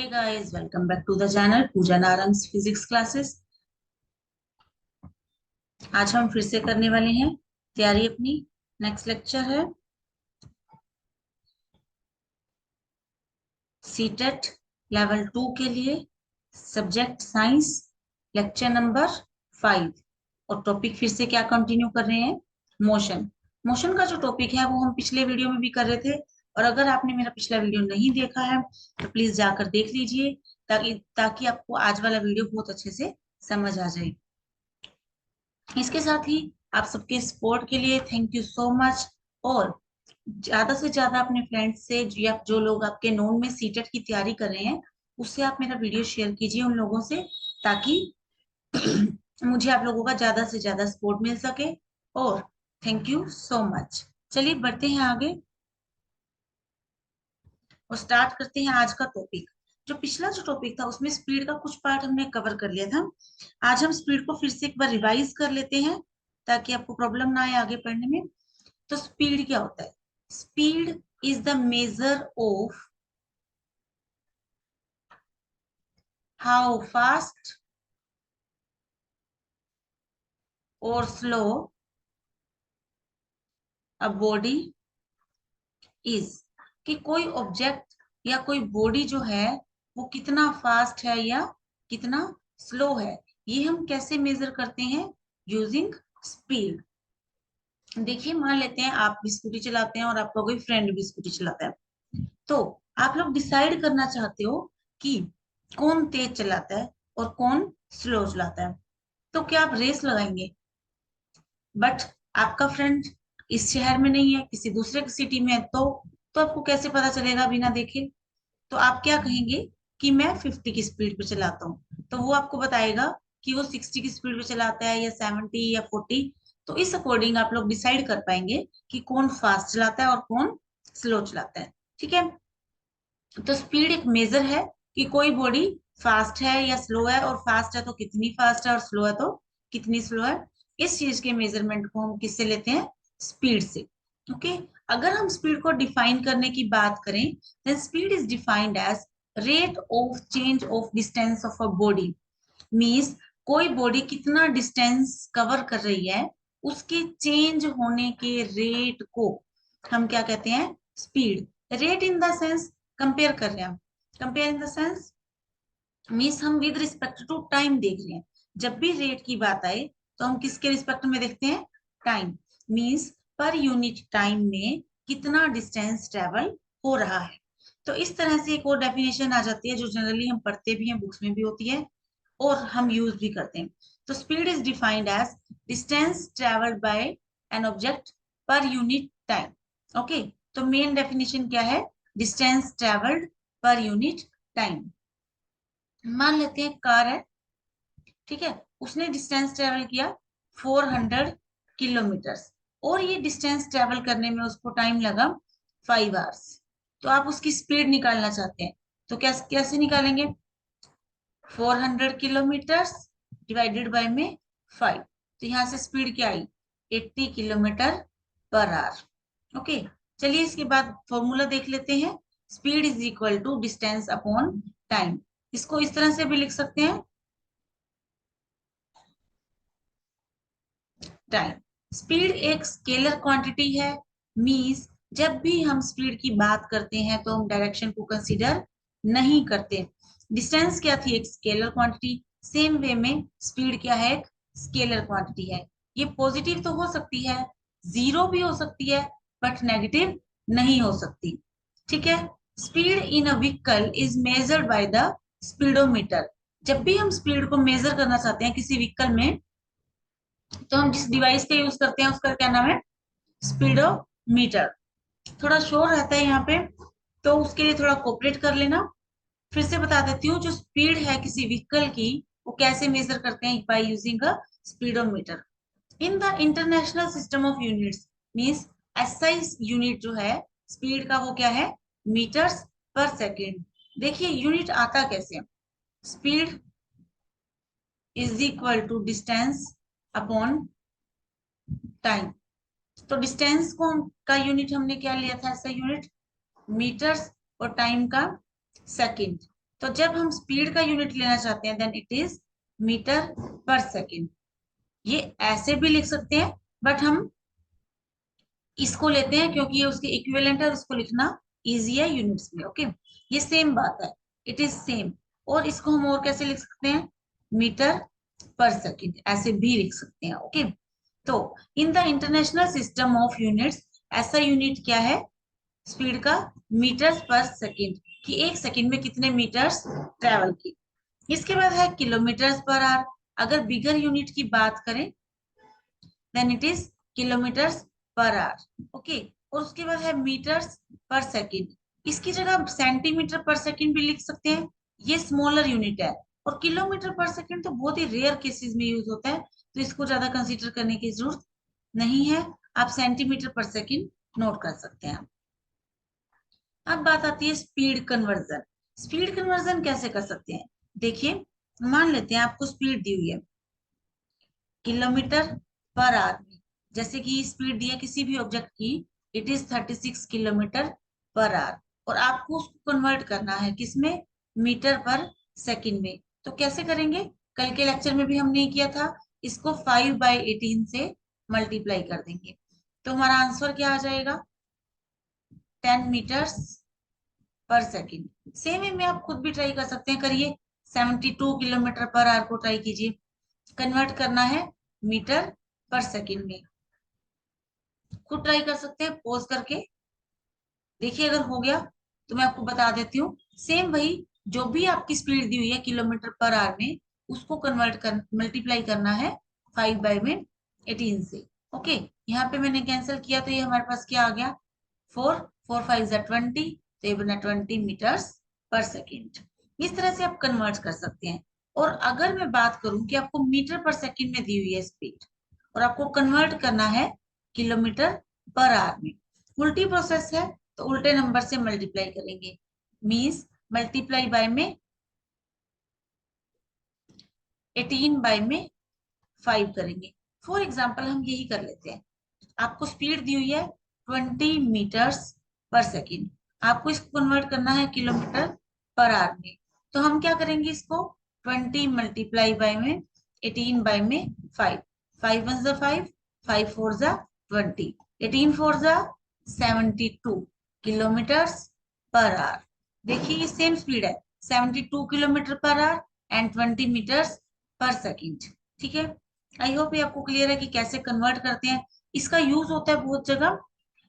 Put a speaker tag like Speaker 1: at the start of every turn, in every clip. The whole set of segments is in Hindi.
Speaker 1: Hey guys, welcome back to the channel Pooja Narang's physics classes. आज हम फिर से करने वाले हैं तैयारी अपनी। नेक्स्ट लेक्चर है सीटेट लेवल 2 के लिए, सब्जेक्ट साइंस, लेक्चर नंबर 5। और टॉपिक फिर से क्या कंटिन्यू कर रहे हैं, मोशन। मोशन का जो टॉपिक है वो हम पिछले वीडियो में भी कर रहे थे, और अगर आपने मेरा पिछला वीडियो नहीं देखा है तो प्लीज जाकर देख लीजिए, ताकि ताकि आपको आज वाला वीडियो बहुत अच्छे से समझ आ जाए। इसके साथ ही आप सबके सपोर्ट के लिए थैंक यू सो मच। और ज्यादा से ज्यादा अपने फ्रेंड्स से, या जो लोग आपके नोन में सीटेट की तैयारी कर रहे हैं, उससे आप मेरा वीडियो शेयर कीजिए उन लोगों से, ताकि मुझे आप लोगों का ज्यादा से ज्यादा सपोर्ट मिल सके। और थैंक यू सो मच। चलिए बढ़ते हैं आगे और स्टार्ट करते हैं आज का टॉपिक। जो पिछला जो टॉपिक था उसमें स्पीड का कुछ पार्ट हमने कवर कर लिया था। आज हम स्पीड को फिर से एक बार रिवाइज कर लेते हैं, ताकि आपको प्रॉब्लम ना आए आगे पढ़ने में। तो स्पीड क्या होता है? Speed is the measure of how fast और स्लो अ बॉडी इज। कि कोई ऑब्जेक्ट या कोई बॉडी जो है वो कितना फास्ट है या कितना स्लो है, ये हम कैसे मेजर करते हैं? Using speed. देखिए, मान लेते हैं आप भी स्कूटी चलाते हैं और आपका कोई फ्रेंड भी स्कूटी चलाता है। तो आप लोग डिसाइड करना चाहते हो कि कौन तेज चलाता है और कौन स्लो चलाता है। तो क्या आप रेस लगाएंगे? बट आपका फ्रेंड इस शहर में नहीं है, किसी दूसरे सिटी में है, तो आपको कैसे पता चलेगा बिना देखे? तो आप क्या कहेंगे कि मैं 50 की स्पीड पे चलाता हूँ, तो वो आपको बताएगा कि वो 60 की स्पीड पे चलाता है या 70 या 40। तो इस अकॉर्डिंग आप लोग डिसाइड कर पाएंगे कि कौन फास्ट चलाता है और कौन स्लो चलाता है। ठीक है। तो स्पीड एक मेजर है कि कोई बॉडी फास्ट है या स्लो है, और फास्ट है तो कितनी फास्ट है और स्लो है तो कितनी स्लो है। इस चीज के मेजरमेंट को हम किससे लेते हैं? स्पीड से। ओके। अगर हम स्पीड को डिफाइन करने की बात करें, then speed is defined as rate of change of distance of a body. Means कोई बॉडी कितना डिस्टेंस कवर कर रही है, उसके चेंज होने के रेट को हम क्या कहते हैं? Speed. Rate in the sense compare कर रहे हैं, compare in the sense means हम विद रिस्पेक्ट टू टाइम देख रहे हैं। जब भी रेट की बात आए तो हम किसके रिस्पेक्ट में देखते हैं? टाइम। मीन्स पर यूनिट टाइम में कितना डिस्टेंस ट्रेवल हो रहा है। तो इस तरह से एक और डेफिनेशन आ जाती है, जो जनरली हम पढ़ते भी हैं, बुक्स में भी होती है और हम यूज भी करते हैं। तो speed is defined as distance travelled by an object per unit time. Okay. तो मेन डेफिनेशन क्या है? Distance travelled per unit time. मान लेते हैं कार है, ठीक है, उसने डिस्टेंस ट्रेवल किया 400 किलोमीटर, और ये डिस्टेंस ट्रेवल करने में उसको टाइम लगा 5 आवर्स। तो आप उसकी स्पीड निकालना चाहते हैं, तो कैसे कैसे निकालेंगे? 400 किलोमीटर डिवाइडेड बाय में 5। तो यहाँ से स्पीड क्या आई? 80 किलोमीटर पर आवर। ओके। चलिए इसके बाद फॉर्मूला देख लेते हैं। Speed is equal to distance upon time. इसको इस तरह से भी लिख सकते हैं, टाइम। स्पीड एक स्केलर क्वांटिटी है। मींस जब भी हम स्पीड की बात करते हैं तो हम डायरेक्शन को कंसीडर नहीं करते। डिस्टेंस क्या थी? एक स्केलर क्वांटिटी। सेम वे में स्पीड क्या है? एक स्केलर क्वांटिटी है। ये पॉजिटिव तो हो सकती है, जीरो भी हो सकती है, बट नेगेटिव नहीं हो सकती। ठीक है। Speed in a vehicle is measured by the speedometer. जब भी हम स्पीड को मेजर करना चाहते हैं किसी व्हीकल में, तो हम जिस डिवाइस का यूज करते हैं उसका क्या नाम है? स्पीडोमीटर। थोड़ा शोर रहता है यहाँ पे, तो उसके लिए थोड़ा कोऑपरेट कर लेना। फिर से बता देती हूँ, जो स्पीड है किसी व्हीकल की, वो कैसे मेजर करते हैं? By using a speedometer. In the international system of units, means SI unit जो है स्पीड का, वो क्या है? Metres per second. देखिए यूनिट आता कैसे है? Speed is equal to distance upon time. तो डिस्टेंस को का यूनिट हमने क्या लिया था? ऐसा यूनिट मीटर्स, और टाइम का सेकंड। तो जब हम स्पीड का यूनिट लेना चाहते हैं then it is metre per second. ये ऐसे भी लिख सकते हैं, बट हम इसको लेते हैं क्योंकि ये उसके इक्विवेलेंट है और उसको लिखना इजी है यूनिट्स में। ओके, ये सेम बात है, इट इज सेम। और इसको हम और कैसे लिख सकते हैं, मीटर पर सेकेंड ऐसे भी लिख सकते हैं। ओके, तो in the international system of units, ऐसा यूनिट क्या है स्पीड का, मीटर्स पर सेकेंड, कि एक सेकेंड में कितने मीटर्स ट्रेवल की। इसके बाद है किलोमीटर्स पर आवर। अगर बिगर यूनिट की बात करें then it is kilometres per hour. Okay, और उसके बाद है मीटर्स पर सेकेंड। इसकी जगह आप सेंटीमीटर पर सेकेंड भी लिख सकते हैं, ये स्मॉलर यूनिट है। और किलोमीटर पर सेकेंड तो बहुत ही रेयर केसेस में यूज होता है, तो इसको ज्यादा कंसीडर करने की जरूरत नहीं है। आप सेंटीमीटर पर सेकेंड नोट कर सकते हैं। अब बात आती है स्पीड कन्वर्जन। स्पीड कन्वर्जन कैसे कर सकते हैं, देखिए मान लेते हैं आपको स्पीड दी हुई है किलोमीटर पर आवर में, जैसे कि स्पीड दी है किसी भी ऑब्जेक्ट की, it is 36 kilometre per our, और आपको उसको कन्वर्ट करना है किसमें, मीटर पर सेकंड में। तो कैसे करेंगे, कल के लेक्चर में भी हमने किया था, इसको 5/18 से मल्टीप्लाई कर देंगे, तो हमारा आंसर क्या आ जाएगा, 10 metres per second. Same way में आप खुद भी ट्राई कर सकते हैं, करिए 72 किलोमीटर पर आवर को ट्राई कीजिए, कन्वर्ट करना है मीटर पर सेकेंड में। खुद ट्राई कर सकते हैं पॉज करके, देखिए अगर हो गया तो मैं आपको बता देती हूँ। सेम वही, जो भी आपकी स्पीड दी हुई है किलोमीटर पर आवर में, उसको कन्वर्ट कर मल्टीप्लाई करना है 5/18 से। ओके, यहाँ पे मैंने कैंसिल किया तो ये हमारे पास क्या आ गया, 4 4 5 20, तो ये बना 20 मीटर्स पर सेकेंड। इस तरह से आप कन्वर्ट कर सकते हैं। और अगर मैं बात करूं कि आपको मीटर पर सेकेंड में दी हुई है स्पीड और आपको कन्वर्ट करना है किलोमीटर पर आवर में, उल्टी प्रोसेस है, तो उल्टे नंबर से मल्टीप्लाई करेंगे, मीन्स मल्टीप्लाई बाय में 18 में 5 करेंगे। फॉर एग्जाम्पल हम यही कर लेते हैं, आपको स्पीड दी हुई है 20 मीटर्स पर सेकेंड, आपको इसको कन्वर्ट करना है किलोमीटर पर आवर में। तो हम क्या करेंगे, इसको 20 मल्टीप्लाई बाय में 18 में 5, 5 1 जा 5, 5 4 जा 20, 18 4 जा 72 किलोमीटर्स पर आवर। देखिए ये सेम स्पीड है, 72 kilometre per hour and 20 metres per second. ठीक है, आई होप ये आपको क्लियर है कि कैसे कन्वर्ट करते हैं। इसका यूज होता है बहुत जगह,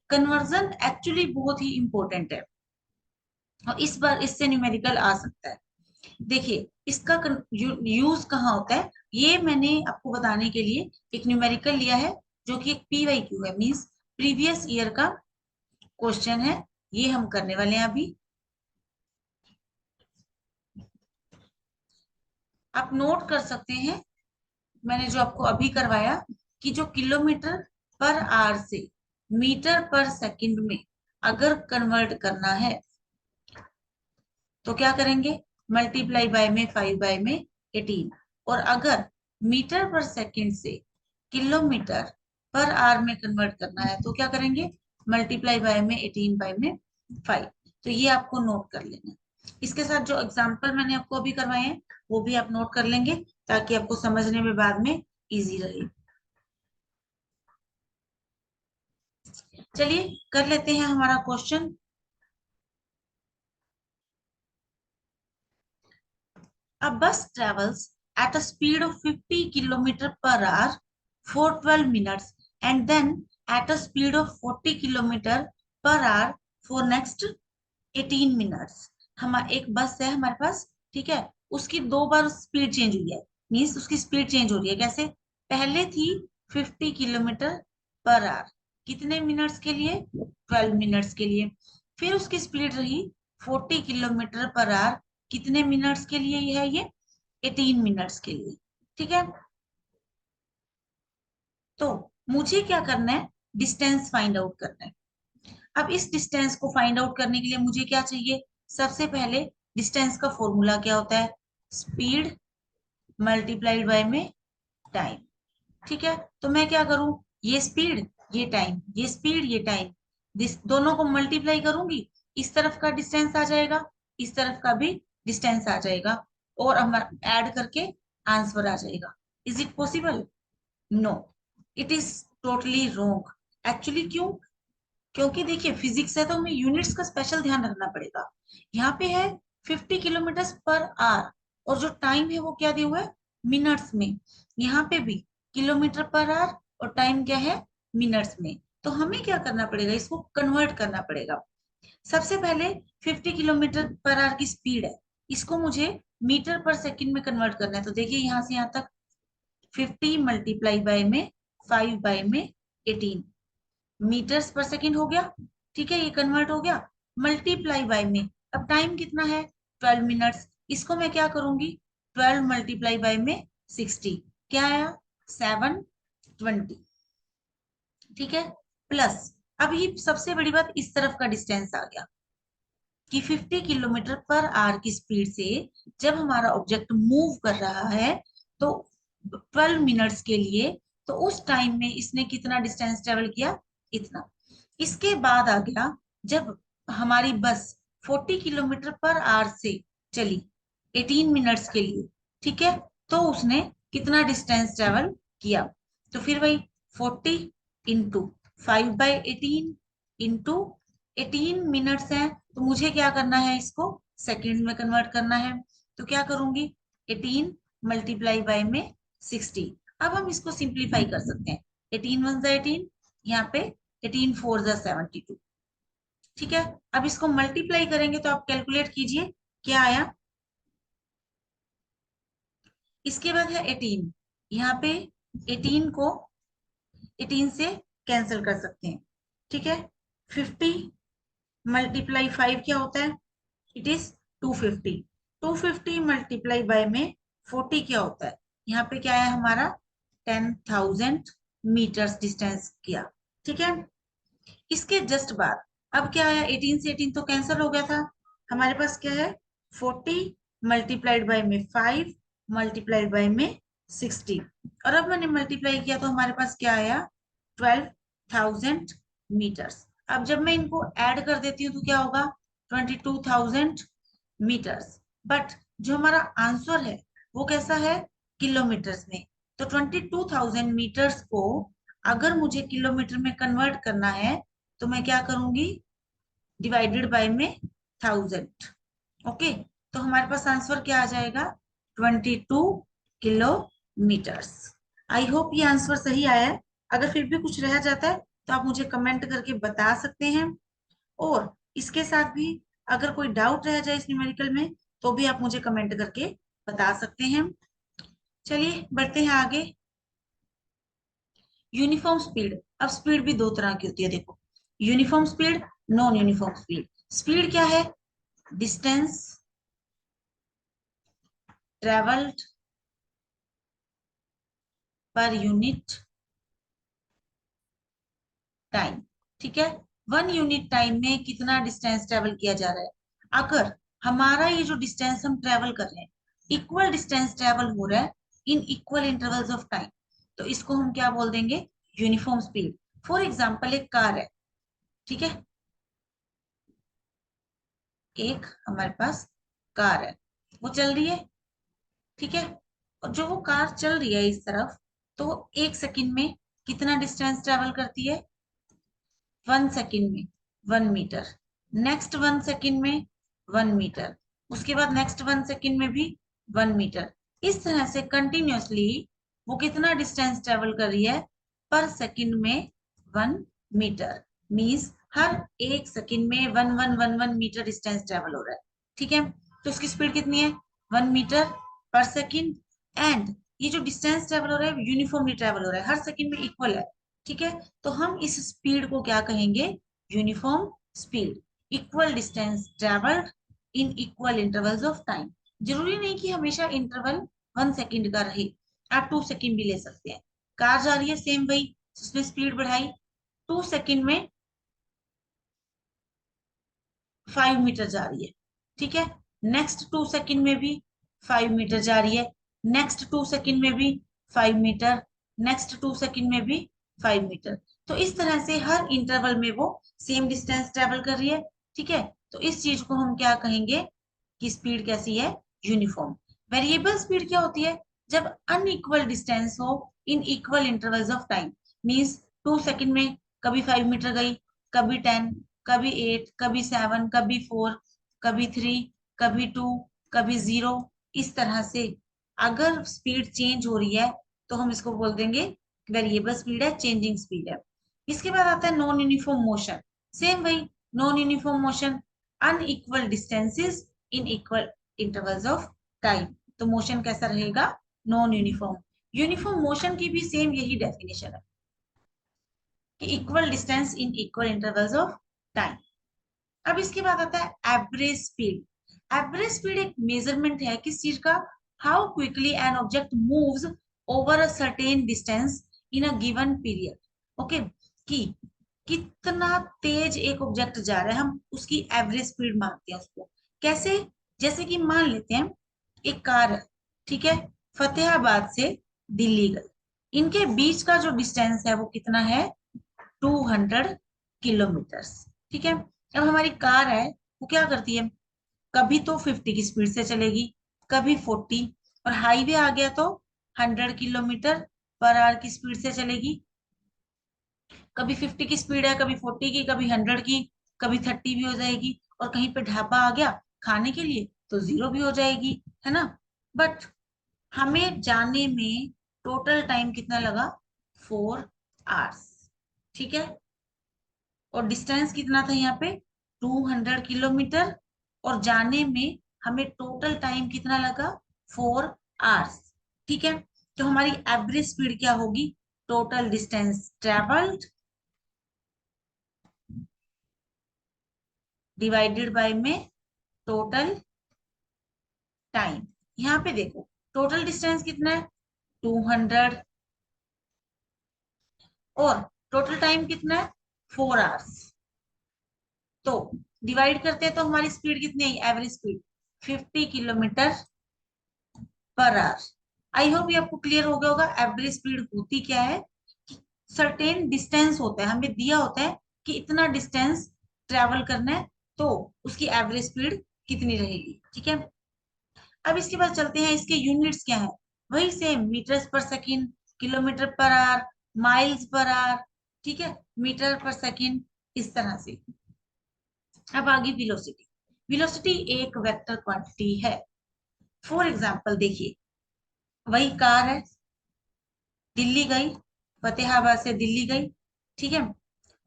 Speaker 1: कन्वर्जन एक्चुअली बहुत ही इंपॉर्टेंट है, और इस बार इससे न्यूमेरिकल आ सकता है। देखिए इसका यूज कहाँ होता है, ये मैंने आपको बताने के लिए एक न्यूमेरिकल लिया है, जो कि एक PYQ है, मींस प्रीवियस ईयर का क्वेश्चन है, ये हम करने वाले हैं अभी। आप नोट कर सकते हैं, मैंने जो आपको अभी करवाया, कि जो किलोमीटर पर आवर से मीटर पर सेकंड में अगर कन्वर्ट करना है तो क्या करेंगे, मल्टीप्लाई बाय में 5/18। और अगर मीटर पर सेकंड से किलोमीटर पर आवर में कन्वर्ट करना है तो क्या करेंगे, मल्टीप्लाई बाय में 18/5। तो ये आपको नोट कर लेना। इसके साथ जो एग्जाम्पल मैंने आपको अभी करवाए हैं वो भी आप नोट कर लेंगे, ताकि आपको समझने में बाद में इजी रहे। चलिए कर लेते हैं हमारा question. A bus travels at a speed of 50 kilometers per hour for 12 minutes and then at a speed of 40 kilometers per hour for next 18 minutes। हम एक बस है हमारे पास, ठीक है, उसकी 2 बार स्पीड चेंज हुई है, मीन्स उसकी स्पीड चेंज हो रही है। कैसे, पहले थी 50 किलोमीटर पर आवर, कितने मिनट्स के लिए, 12 मिनट्स के लिए। फिर उसकी स्पीड रही 40 किलोमीटर पर आवर, कितने मिनट्स के लिए है ये, 18 मिनट्स के लिए। ठीक है, तो मुझे क्या करना है, डिस्टेंस फाइंड आउट करना है। अब इस डिस्टेंस को फाइंड आउट करने के लिए मुझे क्या चाहिए, सबसे पहले डिस्टेंस का फॉर्मूला क्या होता है, स्पीड मल्टीप्लाइड बाय में टाइम। ठीक है, तो मैं क्या करूं, ये स्पीड ये टाइम, ये स्पीड ये टाइम, दोनों को मल्टीप्लाई करूंगी, इस तरफ का डिस्टेंस आ जाएगा, इस तरफ का भी डिस्टेंस आ जाएगा और हम ऐड करके आंसर आ जाएगा। Is it possible? No, it is totally wrong. Actually क्यों? क्योंकि देखिए फिजिक्स है तो हमें यूनिट्स का स्पेशल ध्यान रखना पड़ेगा। यहाँ पे है 50 किलोमीटर पर आवर, और जो टाइम है वो क्या दिया हुआ है? मिनट्स में। यहाँ पे भी km/h और टाइम क्या है? मिनट्स में। तो हमें क्या करना पड़ेगा? इसको कन्वर्ट करना पड़ेगा। सबसे पहले 50 km/h की स्पीड है, इसको मुझे मीटर पर सेकंड में कन्वर्ट करना है। तो देखिए यहाँ से यहाँ तक 50 मल्टीप्लाई बाय में 5 बाय में 18 मीटर्स पर सेकंड हो गया। ठीक है, ये कन्वर्ट हो गया। मल्टीप्लाई बाय में, अब टाइम कितना है? 12 मिनट्स। इसको मैं क्या करूंगी? 12 मल्टीप्लाई बाय में 60, क्या आया? 720। ठीक है, प्लस अब ये सबसे बड़ी बात, इस तरफ का डिस्टेंस आ गया कि 50 km/h की स्पीड से जब हमारा ऑब्जेक्ट मूव कर रहा है तो 12 मिनट्स के लिए, तो उस टाइम में इसने कितना डिस्टेंस ट्रेवल किया? इतना। इसके बाद आ गया जब हमारी बस 40 km/h से चली 18 मिनट्स के लिए, ठीक है, तो उसने कितना डिस्टेंस ट्रेवल किया? तो फिर वही 40 इंटू 5/18 इंटू 18 मिनट्स है, तो मुझे क्या करना है? इसको सेकंड में कन्वर्ट करना है। तो क्या करूंगी? 18 मल्टीप्लाई बाय में 60। अब हम इसको सिंप्लीफाई कर सकते हैं। 18 1 18, यहाँ पे 18 4 72। ठीक है, अब इसको मल्टीप्लाई करेंगे तो आप कैलकुलेट कीजिए क्या आया। इसके बाद है 18, यहाँ पे 18 को 18 से कैंसिल कर सकते हैं। ठीक है, 50 मल्टीप्लाई 5 क्या होता है? It is 250। 250 मल्टीप्लाई बाय में 40 क्या होता है? यहाँ पे क्या है हमारा? 10,000 मीटर्स डिस्टेंस किया। ठीक है, इसके जस्ट बाद अब क्या आया? 18 से 18 तो कैंसिल हो गया था। हमारे पास क्या है? 40 मल्टीप्लाइड बाय में 5 मल्टीप्लाइड बाय में 60, और अब मैंने मल्टीप्लाई किया तो हमारे पास क्या आया? 12,000 मीटर्स। अब जब मैं इनको ऐड कर देती हूँ तो क्या होगा? 22,000 मीटर्स। बट जो हमारा आंसर है वो कैसा है? किलोमीटर्स में। तो 22,000 मीटर्स को अगर मुझे किलोमीटर में कन्वर्ट करना है तो मैं क्या करूंगी? डिवाइडेड बाय में 1000। ओके, तो हमारे पास आंसर क्या आ जाएगा? 22 किलोमीटर्स। आई होप ये आंसर सही आया है। अगर फिर भी कुछ रह जाता है तो आप मुझे कमेंट करके बता सकते हैं। और इसके साथ भी अगर कोई डाउट रह जाए इस न्यूमेरिकल में तो भी आप मुझे कमेंट करके बता सकते हैं। चलिए बढ़ते हैं आगे। Uniform speed. अब स्पीड भी दो तरह की होती है, देखो। Uniform speed, non uniform speed. Speed क्या है? Distance travelled per unit time. ठीक है, 1 यूनिट टाइम में कितना डिस्टेंस ट्रेवल किया जा रहा है। अगर हमारा ये जो डिस्टेंस हम ट्रेवल कर रहे हैं, इक्वल डिस्टेंस ट्रेवल हो रहा है in equal intervals of time, तो इसको हम क्या बोल देंगे? Uniform speed. फॉर एग्जाम्पल एक कार है, ठीक है, एक हमारे पास कार है, वो चल रही है। ठीक है, और जो वो कार चल रही है इस तरफ, तो 1 सेकंड में कितना डिस्टेंस ट्रेवल करती है? 1 सेकंड में 1 मीटर। नेक्स्ट 1 सेकंड में 1 मीटर। उसके बाद नेक्स्ट 1 सेकंड में भी 1 मीटर। इस तरह से कंटिन्यूअसली वो कितना डिस्टेंस ट्रेवल कर रही है? पर सेकंड में 1 मीटर। मीन्स हर 1 सेकंड में 1 1 1 1 मीटर डिस्टेंस ट्रेवल हो रहा है। ठीक है, तो उसकी स्पीड कितनी है? 1 मीटर पर सेकंड। एंड ये जो डिस्टेंस ट्रेवल हो रहा है यूनिफॉर्मली ट्रेवल हो रहा है, हर सेकंड में इक्वल है। ठीक है, तो हम इस स्पीड को क्या कहेंगे? Uniform speed. Equal distance travelled in equal intervals of time. जरूरी नहीं कि हमेशा इंटरवल 1 सेकंड का रहे, आप 2 सेकंड भी ले सकते हैं। कार जा रही है सेम वही, उसने स्पीड बढ़ाई, 2 सेकंड में 5 मीटर जा रही है। ठीक है, नेक्स्ट 2 सेकंड में भी 5 मीटर जा रही है, नेक्स्ट 2 सेकंड में भी 5 मीटर, नेक्स्ट 2 सेकंड में भी 5 मीटर। तो इस तरह से हर इंटरवल में वो सेम डिस्टेंस ट्रेवल कर रही है। ठीक है, तो इस चीज को हम क्या कहेंगे? कि स्पीड कैसी है, यूनिफॉर्म। वेरिएबल स्पीड क्या होती है, जब अनइक्वल डिस्टेंस हो in equal intervals of time. Means 2 second में कभी 5 मीटर गई, कभी 10, कभी 8, कभी 7, कभी 4, कभी 3, कभी 2, कभी 0। इस तरह से अगर स्पीड चेंज हो रही है तो हम इसको बोल देंगे वेरिएबल स्पीड है, चेंजिंग स्पीड है। इसके बाद आता है नॉन यूनिफॉर्म मोशन। सेम वही, non uniform motion, unequal distances in equal intervals of time. तो मोशन कैसा रहेगा, नॉन यूनिफॉर्म। यूनिफॉर्म मोशन की भी सेम यही डेफिनेशन है कि equal distance in equal intervals of time. अब इसके बाद आता है एवरेज स्पीड। एवरेज स्पीड एक मेजरमेंट है किस चीज का, how quickly an object moves over a certain distance in a given period. Okay, कि कितना तेज एक ऑब्जेक्ट जा रहा है, हम उसकी एवरेज स्पीड मानते हैं उसको। कैसे, जैसे कि मान लेते हैं एक कार है, ठीक है, फतेहाबाद से दिल्ली गई, इनके बीच का जो डिस्टेंस है वो कितना है, 200 किलोमीटर्स। ठीक है, अब हमारी कार है वो क्या करती है, कभी तो 50 की स्पीड से चलेगी, कभी 40, और हाईवे आ गया तो 100 किलोमीटर पर आवर की स्पीड से चलेगी। कभी 50 की स्पीड है, कभी 40 की, कभी 100 की, कभी 30 भी हो जाएगी, और कहीं पे ढाबा आ गया खाने के लिए तो 0 भी हो जाएगी, है ना। बट हमें जाने में टोटल टाइम कितना लगा, 4 आवर्स। ठीक है, और डिस्टेंस कितना था यहाँ पे, 200 किलोमीटर, और जाने में हमें टोटल टाइम कितना लगा, 4 आवर्स। ठीक है, तो हमारी एवरेज स्पीड क्या होगी, total distance travelled divided by में टोटल टाइम। यहाँ पे देखो टोटल डिस्टेंस कितना है, 200, और टोटल टाइम कितना है, 4 आवर्स। तो डिवाइड करते हैं तो हमारी स्पीड कितनी आई, average speed 50 kilometre per hour. I hope ये आपको क्लियर हो गया होगा। एवरेज स्पीड होती क्या है, सर्टेन डिस्टेंस होता है, हमें दिया होता है कि इतना डिस्टेंस ट्रेवल करना है, तो उसकी एवरेज स्पीड कितनी रहेगी। ठीक है, अब इसके बाद चलते हैं इसके यूनिट्स क्या है, वही सेम, मीटर्स पर second, kilometre per our, miles per hour, ठीक है, मीटर पर सेकंड, इस तरह से। अब आगे वेलोसिटी। वेलोसिटी एक वेक्टर क्वांटिटी है। फॉर एग्जांपल देखिए, वही कार है, दिल्ली गई, फतेहाबाद से दिल्ली गई, ठीक है,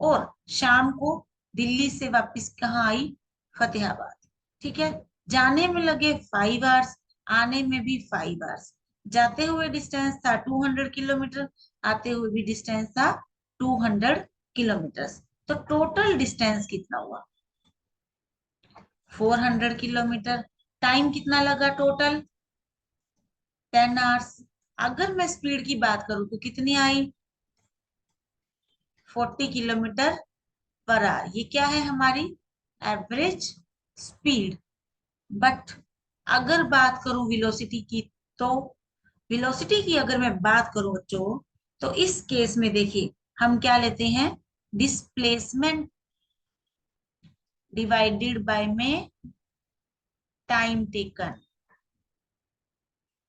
Speaker 1: और शाम को दिल्ली से वापस कहाँ आई, फतेहाबाद। ठीक है, जाने में लगे 5 आवर्स, आने में भी 5 आवर्स। जाते हुए डिस्टेंस था 200 किलोमीटर, आते हुए भी डिस्टेंस था 200 किलोमीटर। तो टोटल डिस्टेंस कितना हुआ, 400 किलोमीटर। टाइम कितना लगा टोटल, 10 आवर्स। अगर मैं स्पीड की बात करूं तो कितनी आई, 40 किलोमीटर पर आवर। ये क्या है, हमारी एवरेज स्पीड। बट अगर बात करूं वेलोसिटी की, तो वेलोसिटी की अगर मैं बात करूं बच्चों, तो इस केस में देखिए हम क्या लेते हैं, डिस्प्लेसमेंट डिवाइडेड बाय में टाइम टेकन।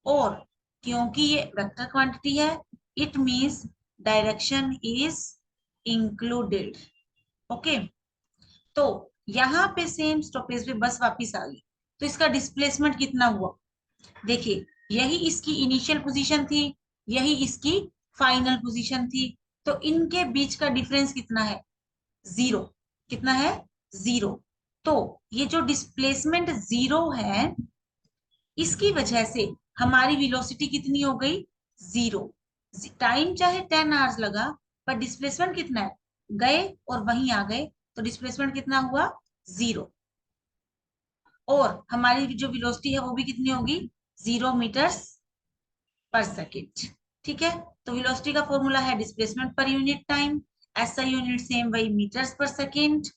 Speaker 1: और क्योंकि ये वेक्टर क्वांटिटी है, it means direction is included. Okay, तो यहाँ पे सेम स्टॉपेज पे बस वापिस आ गई, तो इसका डिस्प्लेसमेंट कितना हुआ, देखिए यही इसकी इनिशियल पोजीशन थी, यही इसकी फाइनल पोजीशन थी, तो इनके बीच का डिफरेंस कितना है, 0। कितना है, 0। तो ये जो डिस्प्लेसमेंट 0 है, इसकी वजह से हमारी वेलोसिटी कितनी हो गई, 0। टाइम चाहे 10 आवर्स लगा, पर डिस्प्लेसमेंट कितना है, गए और वहीं आ गए, तो डिस्प्लेसमेंट कितना हुआ, 0। और हमारी जो वेलोसिटी है वो भी कितनी होगी, 0 मीटर्स पर सेकेंड। ठीक है, तो वेलोसिटी का फॉर्मूला है डिस्प्लेसमेंट पर यूनिट टाइम, ऐसा यूनिट सेम वही, metres per second.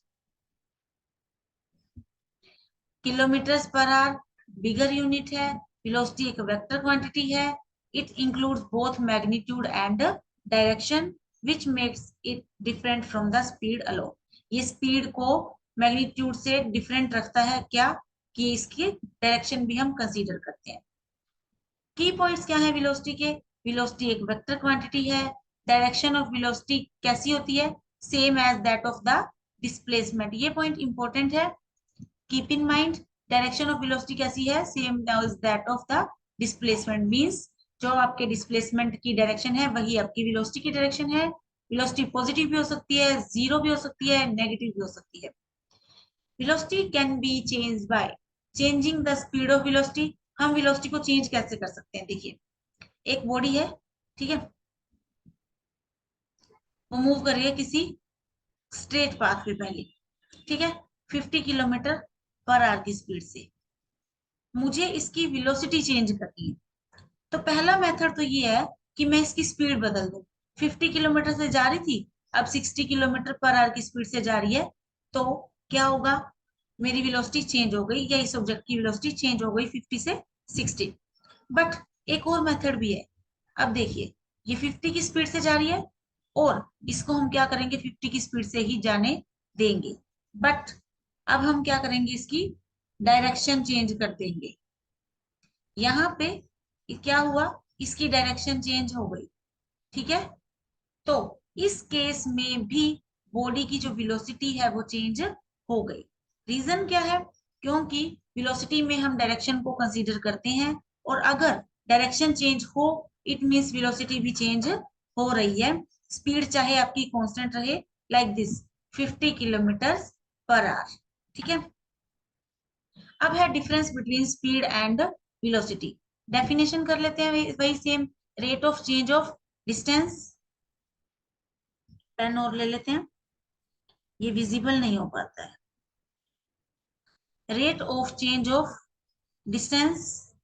Speaker 1: Kilometres per our bigger unit है, वेलोसिटी एक वेक्टर क्वांटिटी है, it includes both magnitude and direction which makes it different from the speed alone. ये स्पीड को मैग्नीट्यूड से डिफरेंट रखता है क्या, कि इसके डायरेक्शन भी हम कंसीडर करते हैं। की पॉइंट्स क्या है वेलोसिटी के? वेलोसिटी एक वेक्टर क्वांटिटी है। डायरेक्शन ऑफ वेलोसिटी कैसी होती है? Same as that of the displacement. ये पॉइंट इंपॉर्टेंट है, keep in mind. Direction of velocity कैसी है? Same as that of the displacement. Means जो आपके डिस्प्लेसमेंट की डायरेक्शन है वही आपकी वेलोसिटी की डायरेक्शन है। वेलोसिटी पॉजिटिव भी हो सकती है, जीरो भी हो सकती है, नेगेटिव भी हो सकती है। Velocity can be change by changing the speed of velocity. हम वेलोसिटी को चेंज कैसे कर सकते हैं? देखिए, एक बॉडी है, ठीक है, वो मूव कर रही है किसी स्ट्रेट पाथ पे पहले, ठीक है, 50 किलोमीटर पर आवर की स्पीड से। मुझे इसकी वेलोसिटी चेंज करनी है। तो पहला मेथड तो ये है कि मैं इसकी स्पीड बदल दूं। 50 किलोमीटर से जा रही थी, अब 60 किलोमीटर पर आवर की स्पीड से जा रही है, तो क्या होगा? मेरी वेलोसिटी चेंज हो गई, या इस ऑब्जेक्ट की वेलोसिटी चेंज हो गई 50 से 60। बट एक और मेथड भी है। अब देखिए, ये 50 की स्पीड से जा रही है और इसको हम क्या करेंगे? 50 की स्पीड से ही जाने देंगे। बट अब हम क्या करेंगे? इसकी डायरेक्शन चेंज कर देंगे। यहाँ पे क्या हुआ? इसकी डायरेक्शन चेंज हो गई, ठीक है। तो इस केस में भी बॉडी की जो वेलोसिटी है वो चेंज हो गई। रीजन क्या है? क्योंकि वेलोसिटी में हम डायरेक्शन को कंसीडर करते हैं, और अगर डायरेक्शन चेंज हो, इट मींस वेलोसिटी भी चेंज हो रही है। स्पीड चाहे आपकी कांस्टेंट रहे, like this 50 kilometre per hour, ठीक है। अब है difference between speed and velocity. Definition कर लेते हैं वही same. Rate of change of distance, pen और ले लेते हैं, ये विजिबल नहीं हो पाता है। Rate of change of distance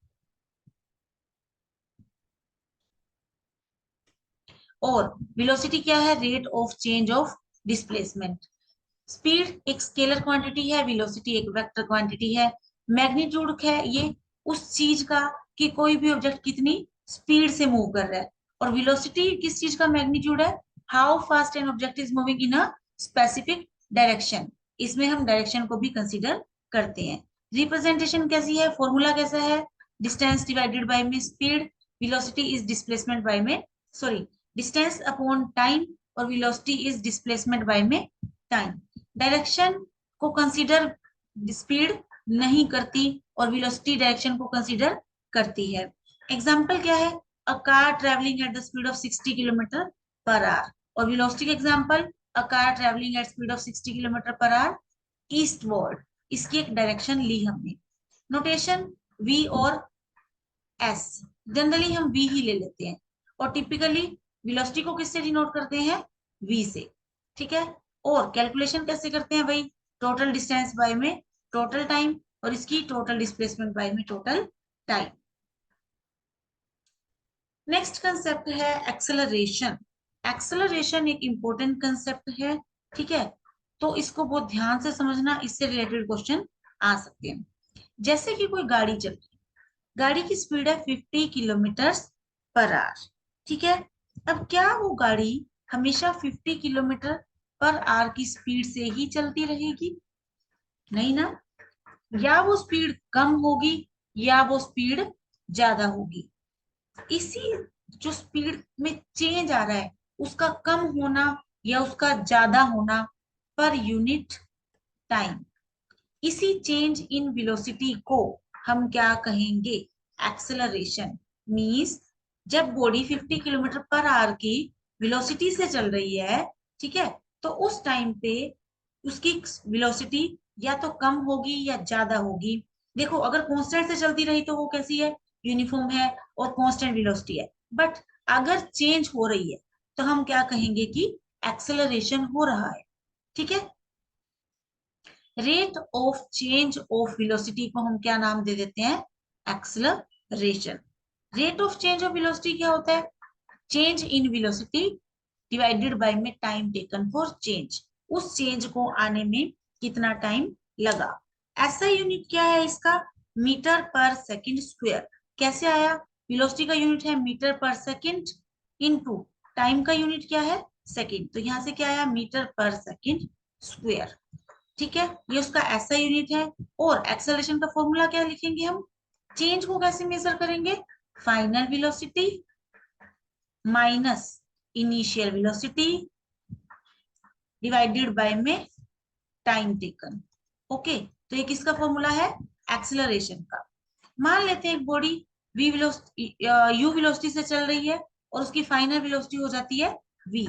Speaker 1: और वेलोसिटी क्या है? Rate of change of displacement. Speed एक स्केलर क्वांटिटी है, वेलोसिटी एक वेक्टर क्वांटिटी है। मैग्नीट्यूड है ये उस चीज का कि कोई भी ऑब्जेक्ट कितनी स्पीड से मूव कर रहा है, और वेलोसिटी किस चीज का मैग्नीट्यूड है? How fast an object is moving in a specific direction. इसमें हम डायरेक्शन को भी कंसीडर करते हैं। रिप्रेजेंटेशन कैसी है? फॉर्मूला कैसा है? डिस्टेंस डिवाइडेड बाय में speed, velocity is displacement bye में, सॉरी, डिस्टेंस अपॉन टाइम, और वेलोसिटी इज डिस्प्लेसमेंट बाय में टाइम। डायरेक्शन को कंसीडर स्पीड नहीं करती, और वेलोसिटी डायरेक्शन को कंसीडर करती है। एग्जाम्पल क्या है? A car travelling at the speed of 60 kilometre per our, और वेलोसिटी का example a car travelling at speed of 60 kilometre per our eastward. इसकी एक डायरेक्शन ली हमने। नोटेशन v और s, जनरली हम v ही ले लेते हैं, और टिपिकली वेलोसिटी को किससे डिनोट करते हैं? v से, ठीक है। और कैलकुलेशन कैसे करते हैं? भाई, टोटल डिस्टेंस बाय में टोटल टाइम, और इसकी टोटल डिस्प्लेसमेंट बाय में टोटल टाइम। नेक्स्ट कंसेप्ट है एक्सेलरेशन। एक्सेलरेशन एक इंपॉर्टेंट कंसेप्ट है, ठीक है। तो इसको बहुत ध्यान से समझना, इससे रिलेटेड क्वेश्चन आ सकते हैं। जैसे कि कोई गाड़ी चल रही है, गाड़ी की स्पीड है 50 किलोमीटर पर आवर, ठीक है। अब क्या वो गाड़ी हमेशा 50 किलोमीटर पर आवर की स्पीड से ही चलती रहेगी? नहीं ना। या वो स्पीड कम होगी, या वो स्पीड ज्यादा होगी। इसी जो स्पीड में चेंज आ रहा है, उसका कम होना या उसका ज्यादा होना पर यूनिट टाइम, इसी चेंज इन वेलोसिटी को हम क्या कहेंगे? एक्सेलरेशन। मींस जब बॉडी 50 किलोमीटर पर आवर की वेलोसिटी से चल रही है, ठीक है, तो उस टाइम पे उसकी वेलोसिटी या तो कम होगी या ज्यादा होगी। देखो, अगर कांस्टेंट से चलती रही तो वो कैसी है? यूनिफॉर्म है और कांस्टेंट वेलोसिटी है। बट अगर चेंज हो रही है तो हम क्या कहेंगे? कि एक्सेलरेशन हो रहा है, ठीक है। Rate of change of velocity को हम क्या नाम दे देते हैं? Acceleration. Rate of change of velocity क्या होता है? Change in velocity divided by में टाइम टेकन फॉर चेंज। उस चेंज को आने में कितना टाइम लगा। ऐसा यूनिट क्या है इसका? मीटर पर सेकंड स्क्वायर। कैसे आया? वेलोसिटी का यूनिट है मीटर पर सेकंड, इनटू टाइम का यूनिट क्या है? सेकंड। तो यहां से क्या आया? मीटर पर सेकंड स्क्वायर। ठीक है, ये उसका ऐसा यूनिट है। और एक्सेलरेशन का फॉर्मूला क्या लिखेंगे हम? चेंज को कैसे मेजर करेंगे? Final velocity minus initial velocity divided by में टाइम टेकन। ओके, तो ये किसका फॉर्मूला है? एक्सेलरेशन का। मान लेते हैं एक body V velocity U velocity से चल रही है और उसकी फाइनल वेलोसिटी हो जाती है वी।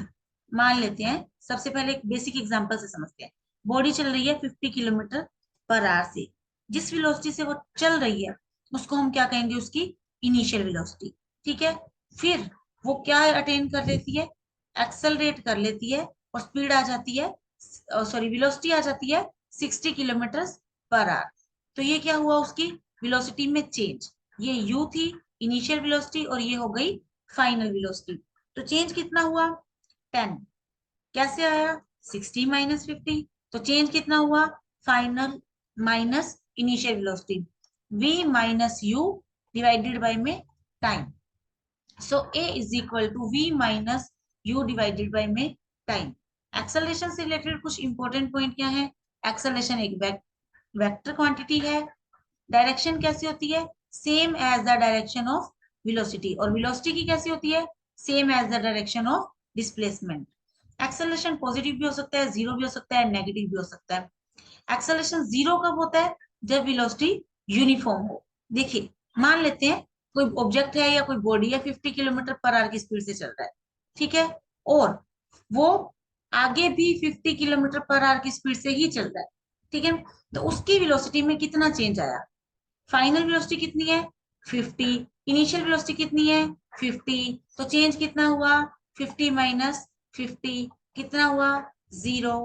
Speaker 1: मान लेते हैं, सबसे पहले एक बेसिक एग्जांपल से समझते हैं। बॉडी चल रही है 50 किलोमीटर पर आवर से। जिस वेलोसिटी से वो चल रही है उसको हम क्या कहेंगे? उसकी इनिशियल वेलोसिटी। ठीक है, फिर वो क्या अटेन कर लेती है? एक्सेलरेट कर लेती है और स्पीड आ जाती है, सॉरी वेलोसिटी आ जाती है 60 किलोमीटर पर आवर। तो ये क्या हुआ? उसकी वेलोसिटी में चेंज। ये u थी इनिशियल वेलोसिटी और ये हो गई फाइनल वेलोसिटी। तो चेंज कितना हुआ? 10। कैसे आया? 60 माइनस 50। तो चेंज कितना हुआ? Final minus initial velocity, v minus u divided by में time. So a is equal to v minus u divided by में टाइम। एक्सेलरेशन से रिलेटेड कुछ इंपॉर्टेंट पॉइंट क्या है? एक्सेलरेशन एक वेक्टर क्वांटिटी है। डायरेक्शन कैसी होती है? Same as the direction of velocity. और वेलोसिटी की कैसी होती है? Same as the direction of displacement. Acceleration positive भी हो सकता है, जीरो भी हो सकता है, नेगेटिव भी हो सकता है। एक्सेलरेशन जीरो कब होता है? जब वेलोसिटी यूनिफॉर्म हो। देखिए, मान लेते हैं कोई ऑब्जेक्ट है या कोई बॉडी है 50 किलोमीटर पर आवर की स्पीड से चल रहा है। ठीक है, और वो आगे भी 50 किलोमीटर पर आवर की स्पीड से ही चल रहा है। ठीक है, तो उसकी वेलोसिटी में कितना चेंज आया? फाइनल वेलोसिटी कितनी है? 50। इनिशियल वेलोसिटी कितनी है? 50। तो चेंज कितना हुआ? 50 माइनस 50 कितना हुआ? जीरो।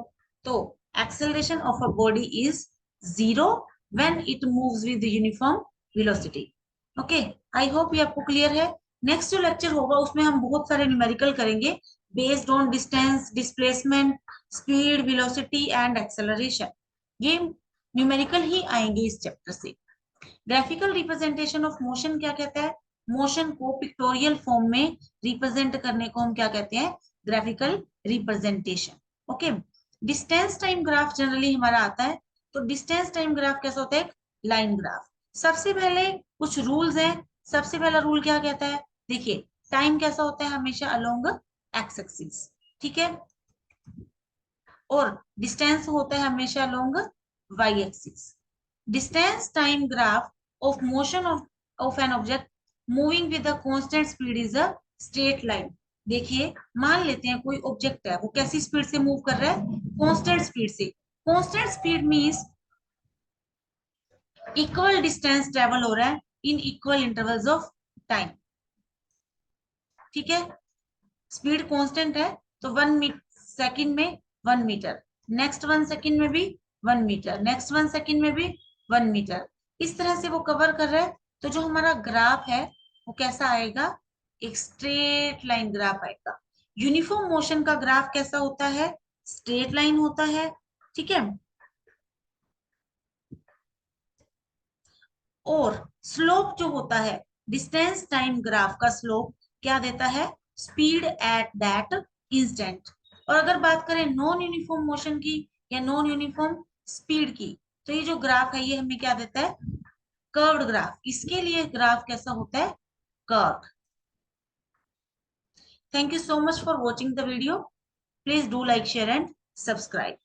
Speaker 1: तो acceleration of a body is zero when it moves with uniform velocity. Okay, I hope ये आपको क्लियर है। नेक्स्ट जो लेक्चर होगा उसमें हम बहुत सारे न्यूमेरिकल करेंगे based on distance, displacement, speed, velocity and acceleration. ये न्यूमेरिकल ही आएंगे इस चैप्टर से। ग्राफिकल रिप्रेजेंटेशन ऑफ मोशन क्या कहता है? मोशन को पिक्टोरियल फॉर्म में रिप्रेजेंट करने को हम क्या कहते हैं? Graphical representation. Okay, distance time graph generally हमारा आता है। तो डिस्टेंस टाइम ग्राफ कैसा होता है? Line graph. सबसे पहले कुछ रूल्स हैं। सबसे पहला रूल क्या कहता है? देखिए, टाइम कैसा होता है? हमेशा अलोंग एक्स एक्सिस। ठीक है, और डिस्टेंस होता है हमेशा along Y axis. Distance time graph of motion of an object moving with a constant speed is a straight line। देखिए, मान लेते हैं कोई ऑब्जेक्ट है, वो कैसी स्पीड से मूव कर रहा है? कांस्टेंट स्पीड से। Constant speed means equal distance travel हो रहा है in equal intervals of time. ठीक है, स्पीड कांस्टेंट है तो 1 सेकंड में 1 मीटर, नेक्स्ट 1 सेकंड में भी 1 मीटर, नेक्स्ट 1 सेकंड में भी 1 मीटर। इस तरह से वो कवर कर रहा है। तो जो हमारा ग्राफ है वो कैसा आएगा? एक स्ट्रेट लाइन ग्राफ आएगा। यूनिफॉर्म मोशन का ग्राफ कैसा होता है? स्ट्रेट लाइन होता है। ठीक है, और स्लोप जो होता है, डिस्टेंस टाइम ग्राफ का स्लोप क्या देता है? Speed at that instant. और अगर बात करें नॉन यूनिफॉर्म मोशन की या नॉन यूनिफॉर्म स्पीड की, तो ये जो ग्राफ है ये हमें क्या देता है? Curved graph. इसके लिए ग्राफ कैसा होता है? Curve. Thank you so much for watching the video. Please do like, share and subscribe.